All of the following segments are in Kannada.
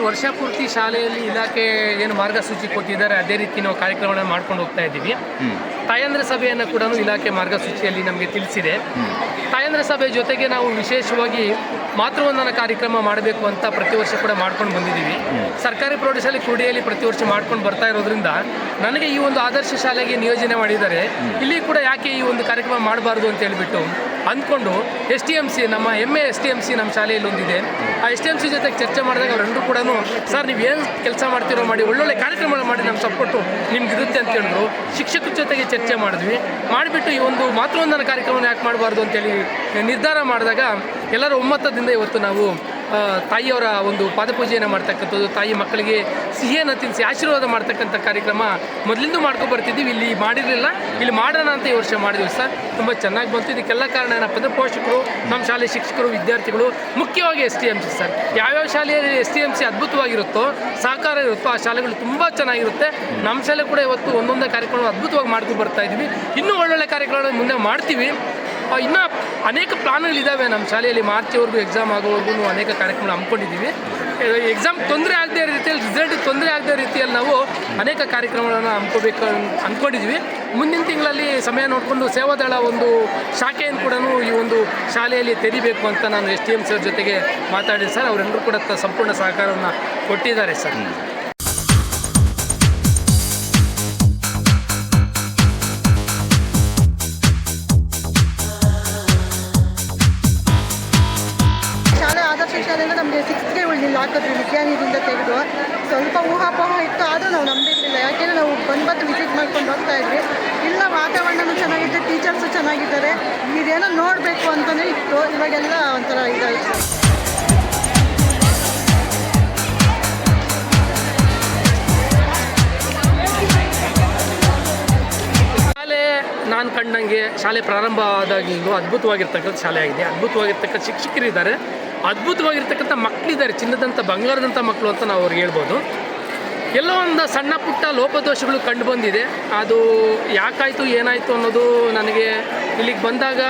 ವರ್ಷ ಪೂರ್ತಿ ಶಾಲೆಯಲ್ಲಿ ಇಲಾಖೆ ಏನು ಮಾರ್ಗಸೂಚಿ ಕೊಟ್ಟಿದ್ದಾರೆ ಅದೇ ರೀತಿ ನಾವು ಕಾರ್ಯಕ್ರಮಗಳನ್ನು ಮಾಡ್ಕೊಂಡು ಹೋಗ್ತಾ ಇದ್ದೀವಿ. ತಾಯಂದ್ರ ಸಭೆಯನ್ನು ಕೂಡ ಇಲಾಖೆ ಮಾರ್ಗಸೂಚಿಯಲ್ಲಿ ನಮಗೆ ತಿಳಿಸಿದೆ. ತಾಯಂದ್ರ ಸಭೆ ಜೊತೆಗೆ ನಾವು ವಿಶೇಷವಾಗಿ ಮಾತೃವಂದನ ಕಾರ್ಯಕ್ರಮ ಮಾಡಬೇಕು ಅಂತ ಪ್ರತಿ ವರ್ಷ ಕೂಡ ಮಾಡ್ಕೊಂಡು ಬಂದಿದ್ದೀವಿ. ಸರ್ಕಾರಿ ಪ್ರೌಢಶಾಲೆ ಕುರುಡಿಯಲ್ಲಿ ಪ್ರತಿ ವರ್ಷ ಮಾಡ್ಕೊಂಡು ಬರ್ತಾ ಇರೋದ್ರಿಂದ ನನಗೆ ಈ ಒಂದು ಆದರ್ಶ ಶಾಲೆಗೆ ನಿಯೋಜನೆ ಮಾಡಿದ್ದಾರೆ. ಇಲ್ಲಿ ಕೂಡ ಯಾಕೆ ಈ ಒಂದು ಕಾರ್ಯಕ್ರಮ ಮಾಡಬಾರ್ದು ಅಂತ ಹೇಳಿಬಿಟ್ಟು ಅಂದ್ಕೊಂಡು STMC ನಮ್ಮ STMC ನಮ್ಮ ಶಾಲೆಯಲ್ಲಿ ಒಂದಿದೆ. ಆ STMC ಜೊತೆಗೆ ಚರ್ಚೆ ಮಾಡಿದಾಗ ಅವರೆಲ್ಲರೂ ಕೂಡ ಸರ್ ನೀವು ಏನು ಕೆಲಸ ಮಾಡ್ತಿರೋ ಮಾಡಿ, ಒಳ್ಳೊಳ್ಳೆ ಕಾರ್ಯಕ್ರಮಗಳು ಮಾಡಿ, ನಮ್ಮ ಸಪೋರ್ಟು ನಿಮ್ಗೆ ಇರುತ್ತೆ ಅಂತ ಹೇಳಿದ್ರು. ಶಿಕ್ಷಕರ ಜೊತೆಗೆ ಚರ್ಚೆ ಮಾಡಿಬಿಟ್ಟು ಈ ಒಂದು ಮಾತೃವಂದನ ಕಾರ್ಯಕ್ರಮನ ಯಾಕೆ ಮಾಡಬಾರ್ದು ಅಂತೇಳಿ ನಿರ್ಧಾರ ಮಾಡಿದಾಗ ಎಲ್ಲರ ಒಮ್ಮತದಿಂದ ಇವತ್ತು ನಾವು ತಾಯಿಯವರ ಒಂದು ಪಾದಪೂಜೆಯನ್ನು ಮಾಡ್ತಕ್ಕಂಥದ್ದು, ತಾಯಿ ಮಕ್ಕಳಿಗೆ ಸಿಹಿಯನ್ನು ತಿನ್ನಿಸಿ ಆಶೀರ್ವಾದ ಮಾಡ್ತಕ್ಕಂಥ ಕಾರ್ಯಕ್ರಮ ಮೊದಲಿಂದ ಮಾಡ್ಕೊಬರ್ತಿದ್ದೀವಿ. ಇಲ್ಲಿ ಮಾಡಿರಲಿಲ್ಲ, ಇಲ್ಲಿ ಮಾಡೋಣ ಅಂತ ಈ ವರ್ಷ ಮಾಡಿದ್ವಿ ಸರ್. ತುಂಬ ಚೆನ್ನಾಗಿ ಬಂತು. ಇದಕ್ಕೆಲ್ಲ ಕಾರಣ ಏನಪ್ಪ ಅಂದರೆ ಪೋಷಕರು, ನಮ್ಮ ಶಾಲೆ ಶಿಕ್ಷಕರು, ವಿದ್ಯಾರ್ಥಿಗಳು, ಮುಖ್ಯವಾಗಿ STMC ಸರ್. ಯಾವ್ಯಾವ ಶಾಲೆಯಲ್ಲಿ STMC ಅದ್ಭುತವಾಗಿರುತ್ತೋ, ಸಹಕಾರ ಇರುತ್ತೋ ಆ ಶಾಲೆಗಳು ತುಂಬ ಚೆನ್ನಾಗಿರುತ್ತೆ. ನಮ್ಮ ಶಾಲೆ ಕೂಡ ಇವತ್ತು ಒಂದೊಂದೇ ಕಾರ್ಯಕ್ರಮ ಅದ್ಭುತವಾಗಿ ಮಾಡ್ಕೊಂಡು ಬರ್ತಾ ಇದ್ದೀವಿ. ಇನ್ನೂ ಒಳ್ಳೊಳ್ಳೆ ಕಾರ್ಯಕ್ರಮಗಳನ್ನು ಮುಂದೆ ಮಾಡ್ತೀವಿ. ಇನ್ನೂ ಅನೇಕ ಪ್ಲಾನ್ಗಳಿದ್ದಾವೆ ನಮ್ಮ ಶಾಲೆಯಲ್ಲಿ. ಮಾರ್ಚ್ವರೆಗೂ ಎಕ್ಸಾಮ್ ಆಗೋವರೆಗೂ ಅನೇಕ ಕಾರ್ಯಕ್ರಮಗಳು ಹಮ್ಮಿಕೊಂಡಿದ್ದೀವಿ. ಎಕ್ಸಾಮ್ ತೊಂದರೆ ಆಗದೇ ರೀತಿಯಲ್ಲಿ, ರಿಸಲ್ಟ್ ತೊಂದರೆ ಆಗದೇ ರೀತಿಯಲ್ಲಿ ನಾವು ಅನೇಕ ಕಾರ್ಯಕ್ರಮಗಳನ್ನು ಹಮ್ಮಿಕೋಬೇಕು ಅಂದ್ಕೊಂಡಿದ್ದೀವಿ. ಮುಂದಿನ ತಿಂಗಳಲ್ಲಿ ಸಮಯ ನೋಡಿಕೊಂಡು ಸೇವಾದಳ ಒಂದು ಶಾಖೆಯನ್ನು ಕೂಡ ಈ ಒಂದು ಶಾಲೆಯಲ್ಲಿ ತೆರಿಬೇಕು ಅಂತ ನಾನು STMC ಅವ್ರ ಜೊತೆಗೆ ಮಾತಾಡಿದೆ ಸರ್. ಅವರೆಲ್ಲರೂ ಕೂಡ ಸಂಪೂರ್ಣ ಸಹಕಾರವನ್ನು ಕೊಟ್ಟಿದ್ದಾರೆ ಸರ್. ಶಾಲೆಯಿಂದ ನಮಗೆ 6ಗೆ ಉಳಿದಿಲ್ಲ, ಹಾಕಿದ್ವಿ ವಿಜ್ಞಾನದಿಂದ ತೆಗೆದು. ಸ್ವಲ್ಪ ಊಹಾಪೋಹ ಇತ್ತು, ಆದರೂ ನಾವು ನಂಬಿರಲಿಲ್ಲ. ಯಾಕೆಂದರೆ ನಾವು ಬಂದು ವಿಸಿಟ್ ಮಾಡ್ಕೊಂಡು ಹೋಗ್ತಾ ಇದ್ವಿ. ಇಲ್ಲ, ವಾತಾವರಣನೂ ಚೆನ್ನಾಗಿದೆ, ಟೀಚರ್ಸು ಚೆನ್ನಾಗಿದ್ದಾರೆ, ಇದೇನೋ ನೋಡಬೇಕು ಅಂತಲೇ ಇತ್ತು. ಇವಾಗೆಲ್ಲ ಒಂಥರ ಇದಾಯಿತು. ನಾನು ಕಂಡಂಗೆ ಶಾಲೆ ಪ್ರಾರಂಭ ಆದಾಗಿಂದು ಅದ್ಭುತವಾಗಿರ್ತಕ್ಕಂಥ ಶಾಲೆ ಆಗಿದೆ. ಅದ್ಭುತವಾಗಿರ್ತಕ್ಕಂಥ ಶಿಕ್ಷಕರಿದ್ದಾರೆ, ಅದ್ಭುತವಾಗಿರ್ತಕ್ಕಂಥ ಮಕ್ಕಳಿದ್ದಾರೆ, ಚಿನ್ನದಂಥ ಬಂಗಾರದಂಥ ಮಕ್ಕಳು ಅಂತ ನಾವು ಅವ್ರಿಗೆ ಹೇಳ್ಬೋದು. ಎಲ್ಲೋ ಒಂದು ಸಣ್ಣ ಪುಟ್ಟ ಲೋಪದೋಷಗಳು ಕಂಡು ಬಂದಿದೆ. ಅದು ಯಾಕಾಯಿತು ಏನಾಯಿತು ಅನ್ನೋದು ನನಗೆ ಇಲ್ಲಿಗೆ ಬಂದಾಗ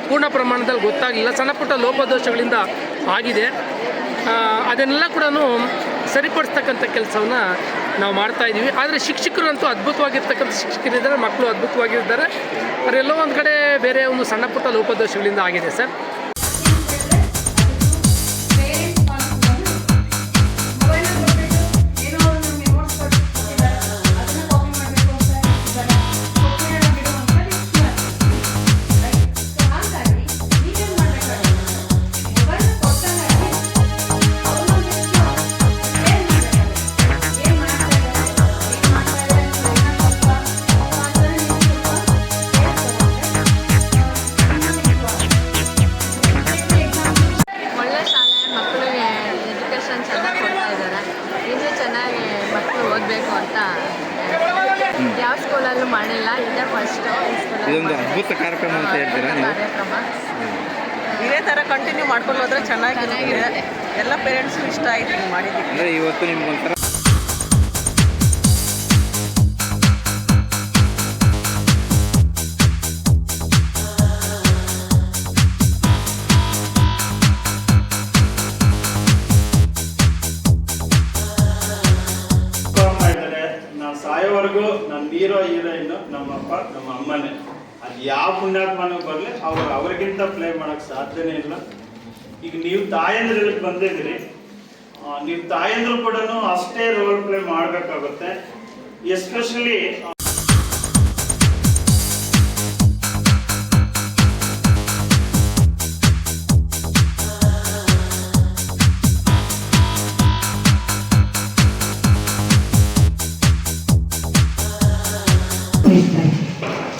ಪೂರ್ಣ ಪ್ರಮಾಣದಲ್ಲಿ ಗೊತ್ತಾಗಲಿಲ್ಲ. ಸಣ್ಣ ಪುಟ್ಟ ಲೋಪದೋಷಗಳಿಂದ ಆಗಿದೆ. ಅದನ್ನೆಲ್ಲ ಕೂಡ ಸರಿಪಡಿಸ್ತಕ್ಕಂಥ ಕೆಲಸವನ್ನು ನಾವು ಮಾಡ್ತಾಯಿದ್ದೀವಿ. ಆದರೆ ಶಿಕ್ಷಕರು ಅಂತೂ ಅದ್ಭುತವಾಗಿರ್ತಕ್ಕಂಥ ಶಿಕ್ಷಕರಿದ್ದಾರೆ, ಮಕ್ಕಳು ಅದ್ಭುತವಾಗಿದ್ದಾರೆ. ಅವರೆಲ್ಲೋ ಒಂದು ಕಡೆ ಬೇರೆ ಒಂದು ಸಣ್ಣ ಪುಟ್ಟ ಲೋಪದೋಷಗಳಿಂದ ಆಗಿದೆ ಸರ್. ಯಾವ ಸ್ಕೂಲಲ್ಲೂ ಮಾಡಿಲ್ಲ, ಇದೇ ಫಸ್ಟ್. ಇದೊಂದು ಅದ್ಭುತ ಕಾರ್ಯಕ್ರಮ ಅಂತ ಹೇಳ್ತೀರಾ ನೀವು? ಇದೇ ಥರ ಕಂಟಿನ್ಯೂ ಮಾಡ್ಕೊಂಡು ಹೋದ್ರೆ ಚೆನ್ನಾಗಿರುತ್ತೆ. ಎಲ್ಲ ಪೇರೆಂಟ್ಸು ಇಷ್ಟ ಆಯಿತು ಮಾಡಿದ್ದೀವಿ. ಅಂದರೆ ಇವತ್ತು ನಿಮ್ಗೊಂಥರ ಸಾಯೋವರೆಗೂ ನನ್ನ ಹೀರೋಯಿನ್ ನಮ್ಮಪ್ಪ ನಮ್ಮ ಅಮ್ಮನೇ. ಅದು ಯಾವ ಪುಣ್ಯಾತ್ಮನಿಗೆ ಬರಲಿ ಅವ್ರಿಗಿಂತ ಪ್ಲೇ ಮಾಡೋಕ್ಕೆ ಸಾಧ್ಯನೇ ಇಲ್ಲ. ಈಗ ನೀವು ತಾಯಂದ್ರಲ್ಲಿ ಬಂದಿದ್ದೀರಿ, ನೀವು ತಾಯಂದ್ರು ಕೂಡ ಅಷ್ಟೇ ರೋಲ್ ಪ್ಲೇ ಮಾಡಬೇಕಾಗುತ್ತೆ. ಎಸ್ಪೆಷಲಿ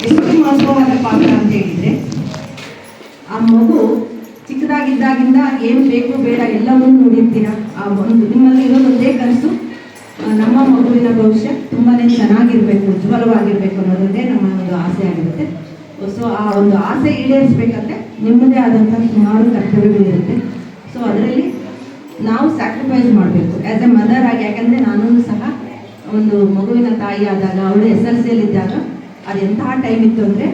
ಎಷ್ಟು ಮಹತ್ವವಾದ ಪಾತ್ರ ಅಂತ ಹೇಳಿದರೆ, ಆ ಮಗು ಚಿಕ್ಕದಾಗಿದ್ದಾಗಿಂದ ಏನು ಬೇಕು ಬೇಡ ಎಲ್ಲವನ್ನೂ ನೋಡಿರ್ತೀರ. ಆ ಒಂದು ನಿಮ್ಮಲ್ಲಿ ಇರೋದೊಂದೇ ಕನಸು, ನಮ್ಮ ಮಗುವಿನ ಭವಿಷ್ಯ ತುಂಬಾ ಚೆನ್ನಾಗಿರಬೇಕು, ಉಜ್ವಲವಾಗಿರಬೇಕು ಅನ್ನೋದೊಂದೇ ನಮ್ಮ ಒಂದು ಆಸೆ ಆಗಿರುತ್ತೆ. ಸೊ ಆ ಒಂದು ಆಸೆ ಈಡೇರಿಸಬೇಕಂದ್ರೆ ನಿಮ್ಮದೇ ಆದಂಥ ಸುಮಾರು ಕರ್ತವ್ಯಗಳಿರುತ್ತೆ. ಸೊ ಅದರಲ್ಲಿ ನಾವು ಸ್ಯಾಕ್ರಿಫೈಸ್ ಮಾಡಬೇಕು ಆ್ಯಸ್ ಎ ಮದರ್ ಆಗಿ. ಯಾಕಂದರೆ ನಾನು ಸಹ ಒಂದು ಮಗುವಿನ ತಾಯಿ ಆದಾಗ, ಅವಳು SLCಯಲ್ಲಿದ್ದಾಗ ಅದು ಎಂತಹ ಟೈಮ್ ಇತ್ತು ಅಂದರೆ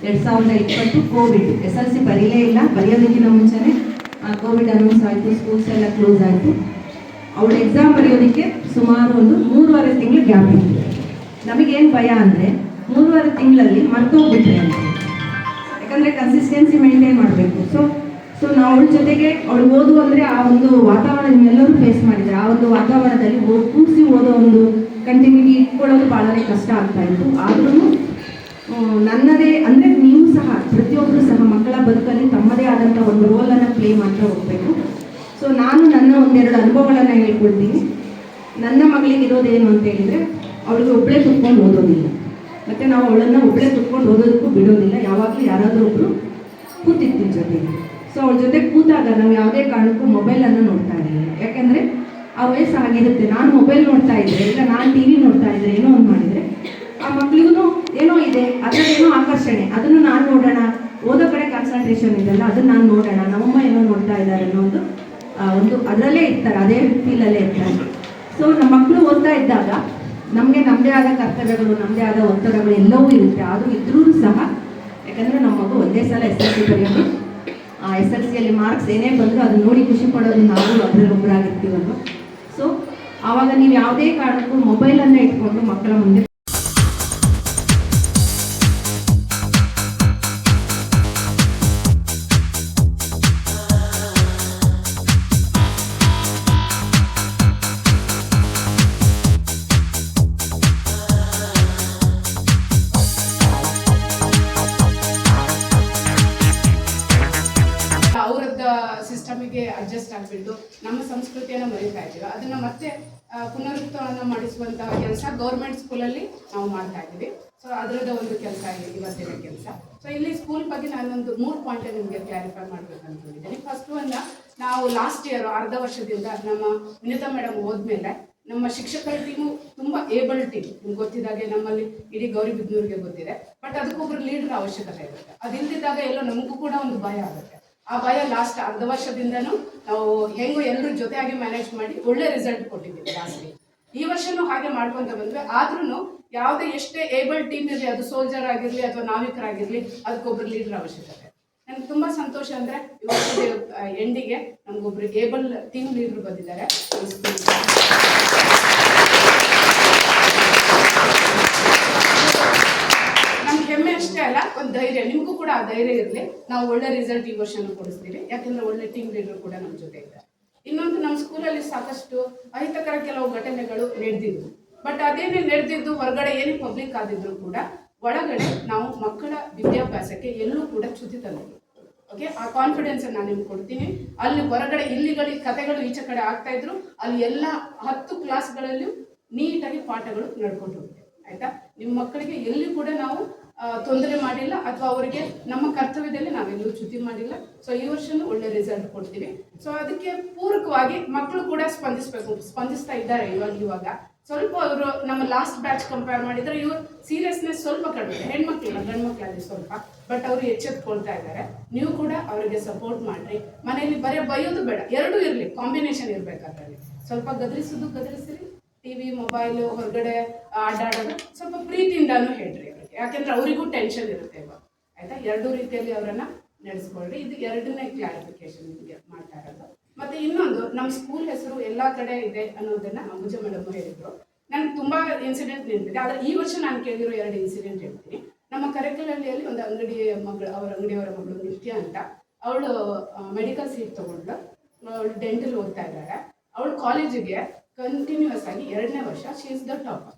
2020 ಕೋವಿಡ್. SLC ಬರೀಲೇ ಇಲ್ಲ, ಬರೆಯೋದಕ್ಕಿಂತ ಮುಂಚೆನೇ ಕೋವಿಡ್ ಅನೌನ್ಸ್ ಆಯಿತು, ಸ್ಕೂಲ್ಸ್ ಎಲ್ಲ ಕ್ಲೋಸ್ ಆಯಿತು. ಅವಳು ಎಕ್ಸಾಮ್ ಬರೆಯೋದಕ್ಕೆ ಸುಮಾರು ಒಂದು 3.5 ತಿಂಗಳು ಗ್ಯಾಪ್ ಇತ್ತು. ನಮಗೇನು ಭಯ ಅಂದರೆ 3.5 ತಿಂಗಳಲ್ಲಿ ಮರ್ತೋಗ್ಬಿಟ್ರೆ ಅಂತ, ಯಾಕಂದರೆ ಕನ್ಸಿಸ್ಟೆನ್ಸಿ ಮೇಂಟೈನ್ ಮಾಡಬೇಕು. ಸೊ ನಾವು ಅವಳ ಜೊತೆಗೆ ಅವಳು ಓದು ಅಂದರೆ ಆ ಒಂದು ವಾತಾವರಣ ನಿಮ್ಮೆಲ್ಲರೂ ಫೇಸ್ ಮಾಡಿದ್ದಾರೆ. ಆ ಒಂದು ವಾತಾವರಣದಲ್ಲಿ ಕೂರಿಸಿ ಓದೋ ಒಂದು ಕಂಟಿನ್ಯೂಟಿ ಇಟ್ಕೊಳ್ಳೋದು ಭಾಳನೇ ಕಷ್ಟ ಆಗ್ತಾ ಇತ್ತು. ಆದ್ರೂ ನನ್ನದೇ ಅಂದರೆ ನೀವು ಸಹ ಪ್ರತಿಯೊಬ್ಬರು ಸಹ ಮಕ್ಕಳ ಬದುಕಲ್ಲಿ ತಮ್ಮದೇ ಆದಂಥ ಒಂದು ರೋಲನ್ನು ಪ್ಲೇ ಮಾಡ್ತಾ ಹೋಗಬೇಕು. ಸೊ ನಾನು ನನ್ನ ಒಂದೆರಡು ಅನುಭವಗಳನ್ನು ಹೇಳ್ಕೊಳ್ತೀನಿ. ನನ್ನ ಮಗಳಿಗೆ ಇರೋದೇನು ಅಂತ ಹೇಳಿದರೆ, ಅವಳಿಗೆ ಒಬ್ಬಳೇ ಕುತ್ಕೊಂಡು ಓದೋದಿಲ್ಲ, ಮತ್ತು ನಾವು ಅವಳನ್ನು ಒಬ್ಬಳೇ ಕುತ್ಕೊಂಡು ಓದೋದಕ್ಕೂ ಬಿಡೋದಿಲ್ಲ. ಯಾವಾಗಲೂ ಯಾರಾದರೂ ಒಬ್ಬರು ಕೂತಿರ್ತೀವಿ ಜೊತೆಗೆ. ಸೊ ಅವಳ ಜೊತೆ ಕೂತಾಗ ನಾವು ಯಾವುದೇ ಕಾರಣಕ್ಕೂ ಮೊಬೈಲನ್ನು ನೋಡ್ತಾ ಇರಲಿಲ್ಲ. ಯಾಕೆಂದರೆ ಆ ವಯಸ್ಸು ಆಗಿರುತ್ತೆ. ನಾನು ಮೊಬೈಲ್ ನೋಡ್ತಾ ಇದ್ದರೆ, ಇಲ್ಲ ನಾನು ಟಿ ವಿ ನೋಡ್ತಾ ಇದ್ದರೆ, ಏನೋ ಒಂದು ಮಾಡಿದರೆ ಆ ಮಕ್ಳಿಗೂ ಏನೋ ಇದೆ, ಅದರಲ್ಲೇನೋ ಆಕರ್ಷಣೆ, ಅದನ್ನು ನಾನು ನೋಡೋಣ, ಓದೋ ಕಡೆ ಕಾನ್ಸಂಟ್ರೇಷನ್ ಇದೆಲ್ಲ ಅದನ್ನು ನಾನು ನೋಡೋಣ, ನಮ್ಮಮ್ಮ ಏನೋ ನೋಡ್ತಾ ಇದ್ದಾರೆ ಅನ್ನೋ ಒಂದು ಅದರಲ್ಲೇ ಇರ್ತಾರೆ, ಅದೇ ಫೀಲಲ್ಲೇ ಇರ್ತಾರೆ. ಸೊ ನಮ್ಮ ಮಕ್ಕಳು ಓದ್ತಾ ಇದ್ದಾಗ ನಮಗೆ ನಮ್ಮದೇ ಆದ ಕರ್ತವ್ಯಗಳು, ನಮ್ಮದೇ ಆದ ಒತ್ತಡಗಳು ಎಲ್ಲವೂ ಇರುತ್ತೆ. ಆದರೂ ಇದ್ರೂ ಸಹ, ಯಾಕಂದರೆ ನಮ್ಮ ಮಗು ಒಂದೇ ಸಲ SSLC ಬರೆಯೋದು, SSLCಯಲ್ಲಿ ಮಾರ್ಕ್ಸ್ ಏನೇ ಬಂದರೂ ಅದನ್ನ ನೋಡಿ ಖುಷಿ ಪಡೋದು ನಾವು ಅದರಲ್ಲಿ ಒಬ್ಬರಾಗಿರ್ತೀವಲ್ವ. ಸೊ ಆವಾಗ ನೀವು ಯಾವುದೇ ಕಾರಣಕ್ಕೂ ಮೊಬೈಲನ್ನು ಇಟ್ಕೊಂಡು ಮಕ್ಕಳ ಮುಂದೆ ಸಿಸ್ಟಮಿಗೆ ಅಡ್ಜಸ್ಟ್ ಆಗಿಬಿಟ್ಟು ನಮ್ಮ ಸಂಸ್ಕೃತಿಯನ್ನು ಮರೀತಾ ಇದ್ದೀವಿ. ಅದನ್ನು ಮತ್ತೆ ಪುನರುತ್ಥಾನ ಮಾಡಿಸುವಂತಹ ಕೆಲಸ ಗೌರ್ಮೆಂಟ್ ಸ್ಕೂಲಲ್ಲಿ ನಾವು ಮಾಡ್ತಾ ಇದ್ದೀವಿ. ಸೊ ಅದರದ ಒಂದು ಕೆಲಸ ಇವತ್ತಿನ ಕೆಲಸ. ಸೊ ಇಲ್ಲಿ ಸ್ಕೂಲ್ ಬಗ್ಗೆ ನಾನೊಂದು 3 ಪಾಯಿಂಟ್ ನಿಮಗೆ ಕ್ಲಾರಿಫೈ ಮಾಡಬೇಕು ಅಂದ್ಕೊಂಡಿದ್ದೀನಿ. ಫಸ್ಟ್ ಒಂದು, ನಾವು ಲಾಸ್ಟ್ ಇಯರ್ ಅರ್ಧ ವರ್ಷದಿಂದ ನಮ್ಮ ವಿನಿತಾ ಮೇಡಮ್ ಹೋದ್ಮೇಲೆ ನಮ್ಮ ಶಿಕ್ಷಕರ ಟೀಮು ತುಂಬ ಏಬಲ್ ಟೀಮ್. ನಿಮ್ಗೆ ಗೊತ್ತಿದ್ದಾಗೆ ನಮ್ಮಲ್ಲಿ ಇಡೀ ಗೌರಿಬಿದನೂರಿಗೆ ಗೊತ್ತಿದೆ. ಬಟ್ ಅದಕ್ಕೊಬ್ಬರು ಲೀಡರ್ ಅವಶ್ಯಕತೆ ಇರುತ್ತೆ. ಅದಿಲ್ದಿದ್ದಾಗ ಎಲ್ಲೋ ನಮಗೂ ಕೂಡ ಒಂದು ಭಯ ಆಗುತ್ತೆ. ಆ ಭಯ ಲಾಸ್ಟ್ ಅರ್ಧ ವರ್ಷದಿಂದನೂ ನಾವು ಹೆಂಗೋ ಎಲ್ಲರೂ ಜೊತೆಯಾಗಿ ಮ್ಯಾನೇಜ್ ಮಾಡಿ ಒಳ್ಳೆ ರಿಸಲ್ಟ್ ಕೊಟ್ಟಿದ್ದೀವಿ ಲಾಸ್ಟ್ಗೆ. ಈ ವರ್ಷನೂ ಹಾಗೆ ಮಾಡ್ಕೊತ ಬಂದ್ವಿ. ಆದ್ರೂ ಯಾವುದೇ ಎಷ್ಟೇ ಏಬಲ್ ಟೀಮ್ ಇರಲಿ, ಅದು ಸೋಲ್ಜರ್ ಆಗಿರಲಿ ಅಥವಾ ನಾವಿಕರಾಗಿರಲಿ, ಅದಕ್ಕೊಬ್ರು ಲೀಡರ್ ಅವಶ್ಯಕತೆ. ನನಗೆ ತುಂಬ ಸಂತೋಷ ಅಂದರೆ ಇವತ್ತು ಎಂಡಿಗೆ ನಮಗೊಬ್ರು ಏಬಲ್ ಟೀಮ್ ಲೀಡರ್ ಬಂದಿದ್ದಾರೆ. ನಮ್ಗೆ ಹೆಮ್ಮೆ ಅಷ್ಟೇ ಅಲ್ಲ, ಒಂದು ಧೈರ್ಯ. ನಿಮಗೂ ಕೂಡ ಆ ಧೈರ್ಯ ಇರಲಿ. ನಾವು ಒಳ್ಳೆ ರಿಸಲ್ಟ್ ಈ ವರ್ಷನೂ ಕೊಡಿಸ್ತೀವಿ, ಯಾಕೆಂದರೆ ಒಳ್ಳೆ ಟೀಮ್ ಲೀಡರ್ ಕೂಡ ನಮ್ಮ ಜೊತೆ ಇದ್ದಾರೆ. ಇನ್ನೊಂದು, ನಮ್ಮ ಸ್ಕೂಲಲ್ಲಿ ಸಾಕಷ್ಟು ಅಹಿತಕರ ಕೆಲವು ಘಟನೆಗಳು ನಡೆದಿದ್ವು. ಬಟ್ ಅದೇನೇ ನಡೆದಿದ್ದು ಹೊರಗಡೆ ಏನೇ ಪಬ್ಲಿಕ್ ಆದಿದ್ರು ಕೂಡ ಒಳಗಡೆ ನಾವು ಮಕ್ಕಳ ವಿದ್ಯಾಭ್ಯಾಸಕ್ಕೆ ಎಲ್ಲೂ ಕೂಡ ಚ್ಯುತಿ ತಂದಿದ್ವಿ. ಓಕೆ, ಆ ಕಾನ್ಫಿಡೆನ್ಸ್ ನಾನು ನಿಮ್ಗೆ ಕೊಡ್ತೀನಿ. ಅಲ್ಲಿ ಹೊರಗಡೆ ಇಲ್ಲಿಗಳಿಗೆ ಕಥೆಗಳು ಈಚೆ ಕಡೆ ಆಗ್ತಾ ಇದ್ರು, ಅಲ್ಲಿ ಎಲ್ಲ 10 ಕ್ಲಾಸ್ಗಳಲ್ಲೂ ನೀಟಾಗಿ ಪಾಠಗಳು ನಡ್ಕೊಂಡು ಹೋಗ್ತೇವೆ. ಆಯ್ತಾ, ನಿಮ್ಮ ಮಕ್ಕಳಿಗೆ ಎಲ್ಲಿ ಕೂಡ ನಾವು ತೊಂದರೆ ಮಾಡಿಲ್ಲ ಅಥವಾ ಅವರಿಗೆ ನಮ್ಮ ಕರ್ತವ್ಯದಲ್ಲಿ ನಾವೆಲ್ಲೂ ಚ್ಯುತಿ ಮಾಡಿಲ್ಲ. ಸೊ ಈ ವರ್ಷನೂ ಒಳ್ಳೆ ರಿಸಲ್ಟ್ ಕೊಡ್ತೀವಿ. ಸೊ ಅದಕ್ಕೆ ಪೂರಕವಾಗಿ ಮಕ್ಕಳು ಕೂಡ ಸ್ಪಂದಿಸ್ತಾ ಇದ್ದಾರೆ. ಇವಾಗ ಸ್ವಲ್ಪ ಅವರು ನಮ್ಮ ಲಾಸ್ಟ್ ಬ್ಯಾಚ್ ಕಂಪೇರ್ ಮಾಡಿದ್ರೆ ಇವರು ಸೀರಿಯಸ್ನೆಸ್ ಸ್ವಲ್ಪ ಕಡಿಮೆ, ಹೆಣ್ಮಕ್ಳಿಲ್ಲ ಗಂಡು ಮಕ್ಕಳಲ್ಲಿ ಸ್ವಲ್ಪ, ಬಟ್ ಅವರು ಎಚ್ಚೆತ್ಕೊಳ್ತಾ ಇದ್ದಾರೆ. ನೀವು ಕೂಡ ಅವರಿಗೆ ಸಪೋರ್ಟ್ ಮಾಡ್ರಿ. ಮನೆಯಲ್ಲಿ ಬರೀ ಬೈಯೋದು ಬೇಡ, ಎರಡೂ ಇರಲಿ, ಕಾಂಬಿನೇಷನ್ ಇರಬೇಕಾದ್ರಲ್ಲಿ. ಸ್ವಲ್ಪ ಗದರಿಸಿರಿ, ಟಿವಿ ಮೊಬೈಲು ಹೊರಗಡೆ ಆಡಾಡೋದು ಸ್ವಲ್ಪ ಪ್ರೀತಿಯಿಂದಾನು ಹೇಳ್ರಿ ಅವರಿಗೆ, ಯಾಕೆಂದ್ರೆ ಅವರಿಗೂ ಟೆನ್ಷನ್ ಇರುತ್ತೆ ಇವಾಗ. ಆಯ್ತಾ, ಎರಡೂ ರೀತಿಯಲ್ಲಿ ಅವರನ್ನ ನಡೆಸ್ಕೊಳ್ರಿ. ಇದು 2ನೇ ಕ್ಲಾರಿಫಿಕೇಶನ್ ನಿಮಗೆ ಮಾಡ್ತಾ ಇರೋದು. ಮತ್ತೆ ಇನ್ನೊಂದು, ನಮ್ಮ ಸ್ಕೂಲ್ ಹೆಸರು ಎಲ್ಲ ಕಡೆ ಇದೆ ಅನ್ನೋದನ್ನ ಅಂಬುಜಾ ಮೇಡಮ್ ಹೇಳಿದ್ರು. ನನಗೆ ತುಂಬಾ ಇನ್ಸಿಡೆಂಟ್ ನೆನಪಿದೆ, ಆದರೆ ಈ ವರ್ಷ ನಾನು ಕೇಳಿರೋ 2 ಇನ್ಸಿಡೆಂಟ್ ಹೇಳ್ತೀನಿ. ನಮ್ಮ ಕರೆಕಲಹಳ್ಳಿಯಲ್ಲಿ ಒಂದು ಅಂಗಡಿಯವರ ಮಗಳು ನಿತ್ಯ ಅಂತ, ಅವಳು ಮೆಡಿಕಲ್ ಸೀಟ್ ತಗೊಂಡ್ಳು. ಅವಳು ಡೆಂಟಲ್ ಓದ್ತಾ ಇದ್ದಾಳೆ. ಅವಳು ಕಾಲೇಜಿಗೆ ಕಂಟಿನ್ಯೂಸ್ ಆಗಿ 2ನೇ ವರ್ಷ ಶಿ ಇಸ್ ದ ಟಾಪ್.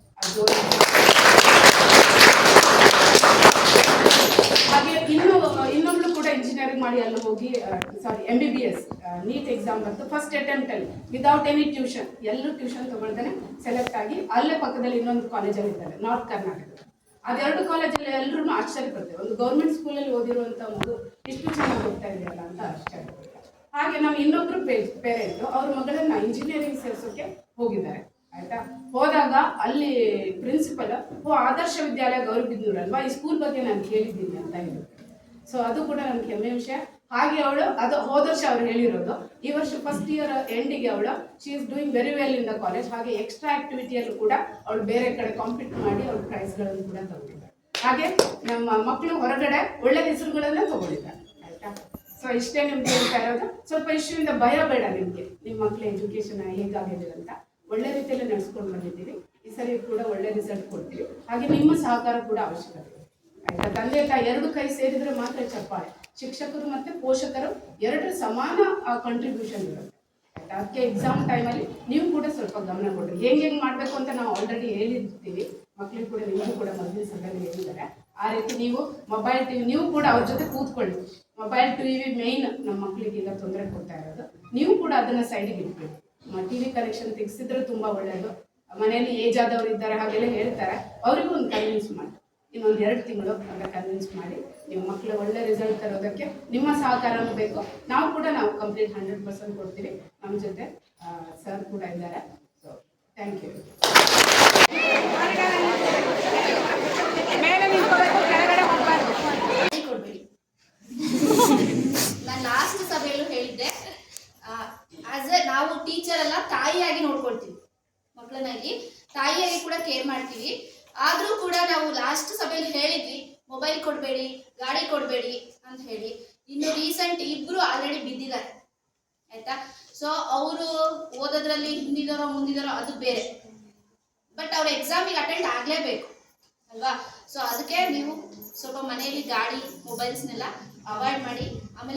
ಹಾಗೆ ಇನ್ನೊಬ್ಳು ಕೂಡ ಇಂಜಿನಿಯರಿಂಗ್ ಮಾಡಿ ಅಲ್ಲಿ ಹೋಗಿ MBBS ನೀಟ್ ಎಕ್ಸಾಮ್ ಬಂತು. ಫಸ್ಟ್ ಅಟೆಂಪ್ಟ್ ಅಲ್ಲಿ ವಿದೌಟ್ ಎನಿ ಟ್ಯೂಷನ್, ಎಲ್ಲೂ ಟ್ಯೂಷನ್ ತಗೊಳ್ತಾನೆ ಸೆಲೆಕ್ಟ್ ಆಗಿ ಅಲ್ಲೇ ಪಕ್ಕದಲ್ಲಿ ಇನ್ನೊಂದು ಕಾಲೇಜಲ್ಲಿ ಇದ್ದಾರೆ, ನಾರ್ತ್ ಕರ್ನಾಟಕ. ಅದೆರಡು ಕಾಲೇಜಲ್ಲಿ ಎಲ್ಲರೂ ಆಶ್ಚರ್ಯ ಪಡ್ತೇವೆ, ಒಂದು ಗೌರ್ಮೆಂಟ್ ಸ್ಕೂಲಲ್ಲಿ ಓದಿರುವಂಥ ಮಗು ಇಷ್ಟು ಚೆನ್ನಾಗಿ ಹೋಗ್ತಾ ಇದೆಯಲ್ಲ ಅಂತ ಆಶ್ಚರ್ಯ ಪಡ್ತಾರೆ. ಹಾಗೆ ನಾವು ಇನ್ನೊಬ್ರು ಪೇರೆಂಟು ಅವ್ರ ಮಗಳನ್ನ ಇಂಜಿನಿಯರಿಂಗ್ ಸೇರಿಸೋಕೆ ಹೋಗಿದ್ದಾರೆ. ಆಯ್ತಾ, ಹೋದಾಗ ಅಲ್ಲಿ ಪ್ರಿನ್ಸಿಪಲ್ ಆದರ್ಶ ವಿದ್ಯಾಲಯ ಗೌರಿಬಿದನೂರಲ್ವಾ, ಈ ಸ್ಕೂಲ್ ಬಗ್ಗೆ ನಾನು ಕೇಳಿದ್ದೀನಿ ಅಂತ ಹೇಳಿದ್ರು. ಸೊ ಅದು ಕೂಡ ನಮ್ಗೆ ಹೆಮ್ಮೆ ವಿಷಯ. ಹಾಗೆ ಅವಳು ಅದು ಹೋದ ವರ್ಷ ಅವ್ರು ಹೇಳಿರೋದು, ಈ ವರ್ಷ ಫಸ್ಟ್ ಇಯರ್ ಎಂಡಿಗೆ ಅವಳು she is doing very well in the college. ಹಾಗೆ ಎಕ್ಸ್ಟ್ರಾ ಆಕ್ಟಿವಿಟಿಯಲ್ಲೂ ಕೂಡ ಅವಳು ಬೇರೆ ಕಡೆ ಕಾಂಪೀಟ್ ಮಾಡಿ ಅವಳು ಪ್ರೈಸ್ಗಳನ್ನು ಕೂಡ ತಗೊಂಡಿದ್ದಾರೆ. ಹಾಗೆ ನಮ್ಮ ಮಕ್ಕಳು ಹೊರಗಡೆ ಒಳ್ಳೆ ಹೆಸರುಗಳನ್ನ ತಗೊಂಡಿದ್ದಾರೆ. ಆಯ್ತಾ, ಸೊ ಇಷ್ಟೇ ನಿಮ್ಗೆ ಹೇಳ್ತಾ ಇರೋದು. ಸ್ವಲ್ಪ ಇಶ್ಯೂಯಿಂದ ಭಯ ಬೇಡ ನಿಮಗೆ, ನಿಮ್ಮ ಮಕ್ಕಳ ಎಜುಕೇಶನ್ ಹೇಗಾಗಿದೆ ಅಂತ ಒಳ್ಳೆ ರೀತಿಯಲ್ಲಿ ನಡೆಸ್ಕೊಂಡು ಬಂದಿದ್ದೀವಿ. ಈ ಸರಿ ಕೂಡ ಒಳ್ಳೆ ರಿಸಲ್ಟ್ ಕೊಡ್ತೀವಿ. ಹಾಗೆ ನಿಮ್ಮ ಸಹಕಾರ ಕೂಡ ಅವಶ್ಯಕತೆ ಇದೆ, ಆಯ್ತಾ? ತಂದೆ ತಾಯಿ ಎರಡು ಕೈ ಸೇರಿದ್ರೆ ಮಾತ್ರ ಚಪ್ಪಾಳೆ. ಶಿಕ್ಷಕರು ಮತ್ತು ಪೋಷಕರು ಎರಡರ ಸಮಾನ ಕಂಟ್ರಿಬ್ಯೂಷನ್ ಇರುತ್ತೆ, ಆಯ್ತಾ? ಅದಕ್ಕೆ ಎಕ್ಸಾಮ್ ಟೈಮಲ್ಲಿ ನೀವು ಕೂಡ ಸ್ವಲ್ಪ ಗಮನ ಕೊಡ್ರಿ. ಹೆಂಗೆ ಮಾಡಬೇಕು ಅಂತ ನಾವು ಆಲ್ರೆಡಿ ಹೇಳಿರ್ತೀವಿ, ಮಕ್ಕಳಿಗೆ ಕೂಡ ನೀವು ಕೂಡ ಮೊದಲಿನ ಸಭೆಯಲ್ಲಿ ಹೇಳಿದ್ದಾರೆ. ಆ ರೀತಿ ನೀವು ಮೊಬೈಲ್ ಟಿವಿ ನೀವು ಕೂಡ ಅವ್ರ ಜೊತೆ ಕೂತ್ಕೊಳ್ಳಿ. ಮೊಬೈಲ್ ಟಿವಿ ಮೇಯ್ನ್ ನಮ್ಮ ಮಕ್ಕಳಿಗೆ ಈಗ ತೊಂದರೆ ಕೊಡ್ತಾ ಇರೋದು. ನೀವು ಕೂಡ ಅದನ್ನು ಸೈಡಿಗೆ ಇಟ್ಬಿಡಿ. ಟಿವಿ ಕನೆಕ್ಷನ್ ತೆಗೆಸಿದ್ರೆ ತುಂಬ ಒಳ್ಳೆಯದು. ಮನೆಯಲ್ಲಿ ಏಜ್ ಆದವರು ಇದ್ದಾರೆ ಹಾಗೆಲ್ಲ ಹೇಳ್ತಾರೆ, ಅವರಿಗೂ ಒಂದು ಕನ್ವಿನ್ಸ್ ಮಾಡಿ, ಇನ್ನೊಂದು 2 ತಿಂಗಳು ಅಂತ ಕನ್ವಿನ್ಸ್ ಮಾಡಿ ನಿಮ್ಮ ಮಕ್ಕಳು ಒಳ್ಳೆ ರಿಸಲ್ಟ್ ತರೋದಕ್ಕೆ ನಿಮ್ಮ ಸಹಕಾರನೂ ಬೇಕು. ನಾವು ಕಂಪ್ಲೀಟ್ 100% ಕೊಡ್ತೀವಿ. ನಮ್ಮ ಜೊತೆ ಸರ್ ಕೂಡ ಇದ್ದಾರೆ. So thank you. ಕೊಡ್ಬೇಡಿ. ನಾನು ಲಾಸ್ಟ್ ಸಭೆಯಲ್ಲೂ ಹೇಳಿದ್ದೆ, ನಾವು ಟೀಚರ್ ಎಲ್ಲ ತಾಯಿಯಾಗಿ ನೋಡ್ಕೊಳ್ತೀವಿ, ಮಕ್ಕಳನ್ನ ಇಲ್ಲಿ ತಾಯಿಯಾಗಿ ಕೂಡ ಕೇರ್ ಮಾಡ್ತೀವಿ. ಆದರೂ ಕೂಡ ನಾವು ಲಾಸ್ಟ್ ಸಭೆಯಲ್ಲಿ ಹೇಳಿದ್ವಿ ಮೊಬೈಲ್ ಕೊಡಬೇಡಿ, ಗಾಡಿ ಕೊಡಬೇಡಿ ಅಂತ ಹೇಳಿ. ಇನ್ನು ರೀಸೆಂಟ್ 2 ಆಲ್ರೆಡಿ ಬಿದ್ದಿದ್ದಾರೆ, ಆಯ್ತಾ? ಸೊ ಅವರು ಓದೋದ್ರಲ್ಲಿ ಹಿಂದಿದಾರೋ ಮುಂದಿದಾರೋ ಅದು ಬೇರೆ, ಬಟ್ ಅವ್ರ ಎಕ್ಸಾಮಿಗೆ ಅಟೆಂಡ್ ಆಗಲೇಬೇಕು ಅಲ್ವಾ? ಸೊ ಅದಕ್ಕೆ ನೀವು ಸ್ವಲ್ಪ ಮನೆಯಲ್ಲಿ ಗಾಡಿ ಮೊಬೈಲ್ಸ್ನೆಲ್ಲ ಅವಾಯ್ಡ್ ಮಾಡಿ. ಆಮೇಲೆ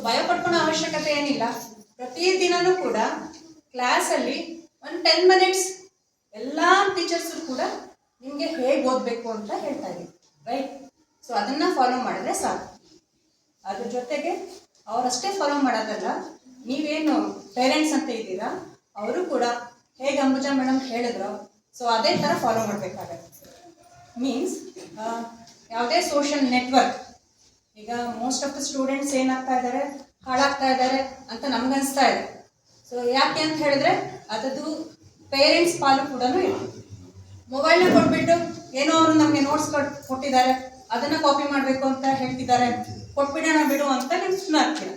ಭಯ ಪಡ್ಕೊಳ್ಳೋ ಅವಶ್ಯಕತೆ ಏನಿಲ್ಲ. ಪ್ರತಿದಿನನೂ ಕೂಡ ಕ್ಲಾಸಲ್ಲಿ ಒಂದು 10 ಮಿನಿಟ್ಸ್ ಎಲ್ಲ ಟೀಚರ್ಸು ಕೂಡ ನಿಮಗೆ ಹೇಗೆ ಓದಬೇಕು ಅಂತ ಹೇಳ್ತಾ ಇದ್ದೀವಿ, ರೈಟ್? ಸೊ ಅದನ್ನು ಫಾಲೋ ಮಾಡಿದ್ರೆ ಸಾಕು. ಅದ್ರ ಜೊತೆಗೆ ಅವರಷ್ಟೇ ಫಾಲೋ ಮಾಡೋದಲ್ಲ, ನೀವೇನು ಪೇರೆಂಟ್ಸ್ ಅಂತ ಇದ್ದೀರಾ ಅವರು ಕೂಡ ಹೇಗೆ ಅಂಬುಜಾ ಮೇಡಮ್ ಹೇಳಿದ್ರು ಸೊ ಅದೇ ಥರ ಫಾಲೋ ಮಾಡಬೇಕಾಗತ್ತೆ. ಮೀನ್ಸ್ ಯಾವುದೇ ಸೋಷಿಯಲ್ ನೆಟ್ವರ್ಕ್, ಈಗ ಮೋಸ್ಟ್ ಆಫ್ ದ ಸ್ಟೂಡೆಂಟ್ಸ್ ಏನಾಗ್ತಾ ಇದ್ದಾರೆ, ಹಾಳಾಗ್ತಾ ಇದ್ದಾರೆ ಅಂತ ನಮ್ಗನ್ಸ್ತಾ ಇದೆ. ಸೊ ಯಾಕೆ ಅಂತ ಹೇಳಿದ್ರೆ ಅದದ್ದು ಪೇರೆಂಟ್ಸ್ ಪಾಲು ಕೂಡ ಇದೆ. ಮೊಬೈಲ್ನ ಕೊಟ್ಬಿಟ್ಟು ಏನೋ ಅವರು ನಮಗೆ ನೋಟ್ಸ್ ಕೊಟ್ಟಿದ್ದಾರೆ ಅದನ್ನು ಕಾಪಿ ಮಾಡಬೇಕು ಅಂತ ಹೇಳ್ತಿದ್ದಾರೆ, ಕೊಟ್ಬಿಡೋಣ ಬಿಡು ಅಂತ ನೀವು ಸುಮ್ಮನೆ ಆಗ್ತೀರ,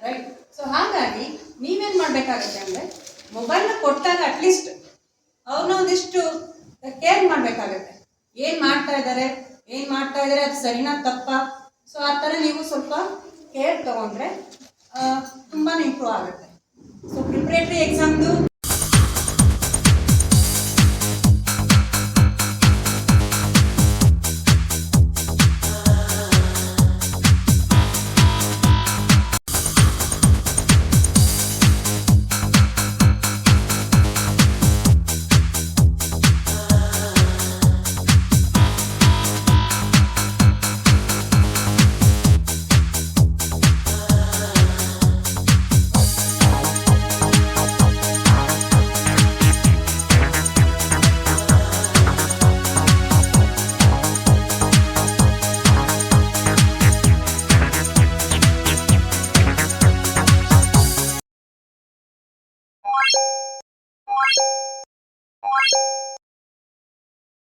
ರೈಟ್? ಸೊ ಹಾಗಾಗಿ ನೀವೇನು ಮಾಡಬೇಕಾಗತ್ತೆ ಅಂದರೆ ಮೊಬೈಲ್ನ ಕೊಟ್ಟಾಗ ಅಟ್ಲೀಸ್ಟ್ ಅವ್ರನ್ನ ಒಂದಿಷ್ಟು ಕೇರ್ ಮಾಡಬೇಕಾಗತ್ತೆ. ಏನು ಮಾಡ್ತಾ ಇದ್ದಾರೆ ಅದು ಸರಿನಾ ತಪ್ಪಾ? ಸೊ ಆ ಥರ ನೀವು ಸ್ವಲ್ಪ ಕೇರ್ ತಗೊಂಡ್ರೆ ತುಂಬಾ ಇಂಪ್ರೂವ್ ಆಗುತ್ತೆ. So preparatory ಎಕ್ಸಾಮ್ದು